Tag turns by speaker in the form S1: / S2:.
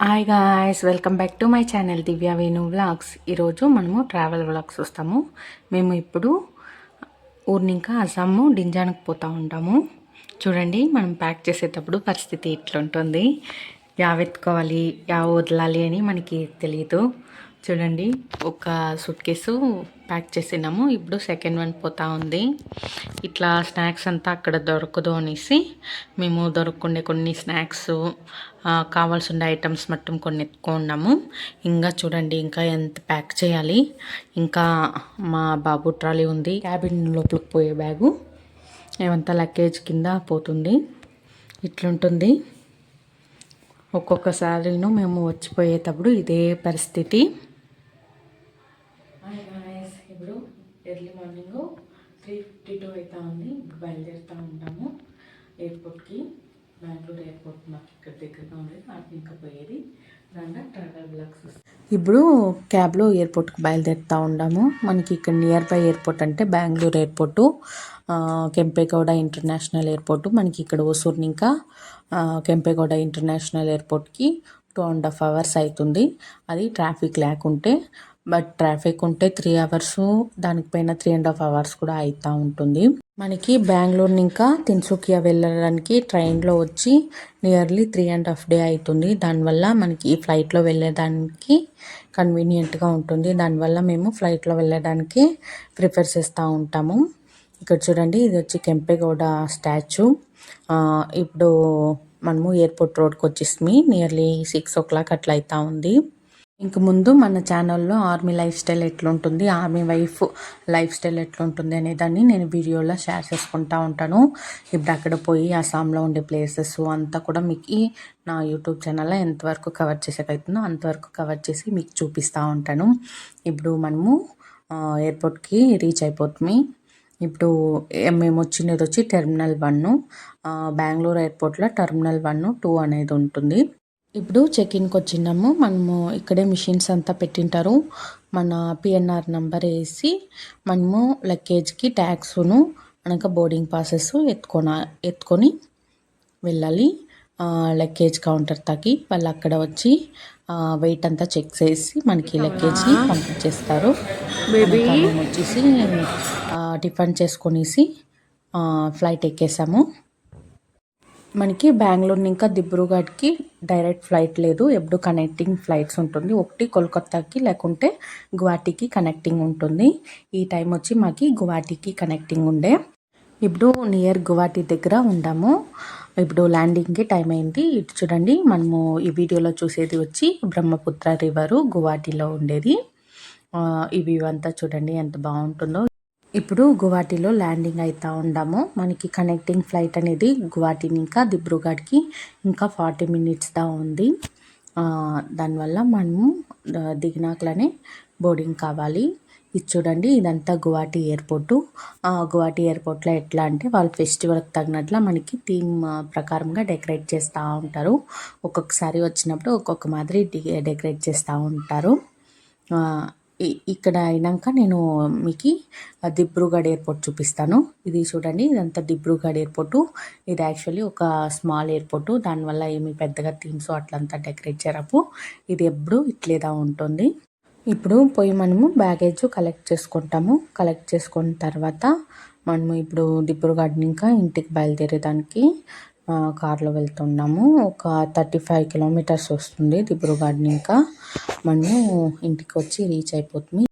S1: Hi guys, welcome back to my channel Divya Venu vlogs. ఈరోజు మనము travel vlogs వస్తాము. మేము ఇప్పుడు ఊరినింకా అస్సాము డింజానికి పోతూ ఉంటాము. చూడండి, మనం ప్యాక్ చేసేటప్పుడు పరిస్థితి ఇట్లుంటుంది. యావెత్తుకోవాలి, యావ వదలాలి అని మనకి తెలియదు. చూడండి, ఒక సూట్ కేసు ప్యాక్ చేసినాము. ఇప్పుడు సెకండ్ వన్ పోతా ఉంది. ఇట్లా స్నాక్స్ అంతా అక్కడ దొరకదు అనేసి మేము దొరకకుండే కొన్ని స్నాక్స్ కావాల్సిన ఐటమ్స్ మొత్తం కొన్ని ఎత్తుకున్నాము. ఇంకా చూడండి, ఇంకా ఎంత ప్యాక్ చేయాలి. ఇంకా మా బాబు ట్రాలీ ఉంది, క్యాబిన్ లోపలికి పోయే బ్యాగు ఏమంతా లగేజ్ కింద పోతుంది. ఇట్లుంటుంది. ఒక్కొక్కసారిను మేము వచ్చిపోయేటప్పుడు ఇదే పరిస్థితి. ఇప్పుడు ఎర్లీ మార్నింగ్ 3:52 అవుతా ఉంది. ఇప్పుడు బయలుదేరుతూ ఉంటాము ఎయిర్పోర్ట్కి. బెంగళూరు ఎయిర్పోర్ట్ మాకు ఇక్కడ దగ్గరగా ఉండేది, నాకు ఇంకా పోయేది రంగా ట్రావెల్ బ్లాగ్స్. ఇప్పుడు క్యాబ్లో ఎయిర్పోర్ట్కి బయలుదేరుతూ ఉన్నాము. మనకి ఇక్కడ నియర్ బై ఎయిర్పోర్ట్ అంటే Bengaluru airport, Kempegowda international airport. మనకి ఇక్కడ ఓసూరు ఇంకా కెంపేగౌడ ఇంటర్నేషనల్ ఎయిర్పోర్ట్కి 2.5 hours అవుతుంది. అది ట్రాఫిక్ లేకుంటే. బట్ ట్రాఫిక్ ఉంటే 3 hours, దానిపైన 3.5 hours కూడా అవుతూ ఉంటుంది. మనకి బెంగళూరు ఇంకా తిన్సుకియా వెళ్ళడానికి ట్రైన్లో వచ్చి నియర్లీ 3.5 days అవుతుంది. దానివల్ల మనకి ఈ ఫ్లైట్లో వెళ్ళేదానికి కన్వీనియంట్గా ఉంటుంది. దానివల్ల మేము ఫ్లైట్లో వెళ్ళడానికి ప్రిఫర్ చేస్తూ ఉంటాము. ఇక్కడ చూడండి, ఇది వచ్చి కెంపేగౌడ స్టాచ్యూ. ఇప్పుడు మనము ఎయిర్పోర్ట్ రోడ్కి వచ్చేసి నియర్లీ 6 o'clock అట్లా అవుతూ ఉంది. ఇంక ముందు మన ఛానల్లో ఆర్మీ లైఫ్ స్టైల్ ఎట్లుంటుంది, ఆర్మీ వైఫ్ లైఫ్ స్టైల్ ఎట్లుంటుంది అనేదాన్ని నేను వీడియోలో షేర్ చేసుకుంటూ ఉంటాను. ఇప్పుడు అక్కడ పోయి అస్సాంలో ఉండే ప్లేసెస్ అంతా కూడా మీకు నా యూట్యూబ్ ఛానల్లో ఎంతవరకు కవర్ చేసేకవుతుందో అంతవరకు కవర్ చేసి మీకు చూపిస్తూ ఉంటాను. ఇప్పుడు మనము ఎయిర్పోర్ట్కి రీచ్ అయిపోతుంది. ఇప్పుడు మేము వచ్చినది వచ్చి టెర్మినల్ 1. బెంగళూరు ఎయిర్పోర్ట్లో టెర్మినల్ 1, 2 అనేది ఉంటుంది. ఇప్పుడు చెక్ఇన్కి వచ్చినాము. మనము ఇక్కడే మిషన్స్ అంతా పెట్టింటారు. మన పిఎన్ఆర్ నెంబర్ వేసి మనము లగేజ్కి ట్యాక్స్ను అనక బోర్డింగ్ పాసెస్ ఎత్తుకొని వెళ్ళాలి. లగేజ్ కౌంటర్ తాకి వాళ్ళు అక్కడ వచ్చి వెయిట్ అంతా చెక్ చేసి మనకి లగేజ్ని పంపించేస్తారు. మేము వచ్చేసి టిఫిన్ చేసుకొనేసి ఫ్లైట్ ఎక్కేసాము. మనకి బెంగళూరు ఇంకా దిబ్రూగఢ్కి డైరెక్ట్ ఫ్లైట్ లేదు, ఎప్పుడు కనెక్టింగ్ ఫ్లైట్స్ ఉంటుంది. ఒకటి కోల్కతాకి లేకుంటే గువాహటికి కనెక్టింగ్ ఉంటుంది. ఈ టైం వచ్చి మాకు గువాహటికి కనెక్టింగ్ ఉండే. ఇప్పుడు నియర్ గువాహటి దగ్గర ఉండాము. ఇప్పుడు ల్యాండింగ్కి టైం అయింది. ఇటు చూడండి, మనము ఈ వీడియోలో చూసేది వచ్చి బ్రహ్మపుత్ర రివరు గువాహటిలో ఉండేది. ఈ వ్యూ అంతా చూడండి ఎంత బాగుంటుందో. ఇప్పుడు గువాహటిలో ల్యాండింగ్ అవుతూ ఉండాము. మనకి కనెక్టింగ్ ఫ్లైట్ అనేది గువాహటిని ఇంకా దిబ్రూగఢ్కి ఇంకా 40 minutes దా ఉంది. దానివల్ల మనము దిగినాకనే బోర్డింగ్ కావాలి. ఇది చూడండి, ఇదంతా గువాహటి ఎయిర్పోర్టు. గువాహటి ఎయిర్పోర్ట్లో ఎట్లా అంటే వాళ్ళు ఫెస్టివల్కి తగినట్ల మనకి థీమ్ ప్రకారంగా డెకరేట్ చేస్తూ ఉంటారు. ఒక్కొక్కసారి వచ్చినప్పుడు ఒక్కొక్క మాదిరి డెకరేట్ చేస్తూ ఉంటారు. ఇక్కడ అయినాక నేను మీకు దిబ్రూగఢ్ ఎయిర్పోర్ట్ చూపిస్తాను. ఇది చూడండి, ఇదంతా దిబ్రూగఢ్ ఎయిర్పోర్టు. ఇది యాక్చువల్లీ ఒక స్మాల్ ఎయిర్పోర్టు. దానివల్ల ఏమి పెద్దగా థీమ్స్ అట్లంతా డెకరేట్ చేయరాపు. ఇది ఎప్పుడు ఇట్లేదా ఉంటుంది. ఇప్పుడు పోయి మనము బ్యాగేజ్ కలెక్ట్ చేసుకుంటాము. కలెక్ట్ చేసుకున్న తర్వాత మనము ఇప్పుడు దిబ్రూగఢ్ ఇంకా ఇంటికి బయలుదేరేదానికి కార్లో వెళ్తున్నాము. ఒక 35 kilometers వస్తుంది దిబ్రూగఢ్ ఇంకా. మనము ఇంటికి వచ్చి రీచ్ అయిపోతుంది.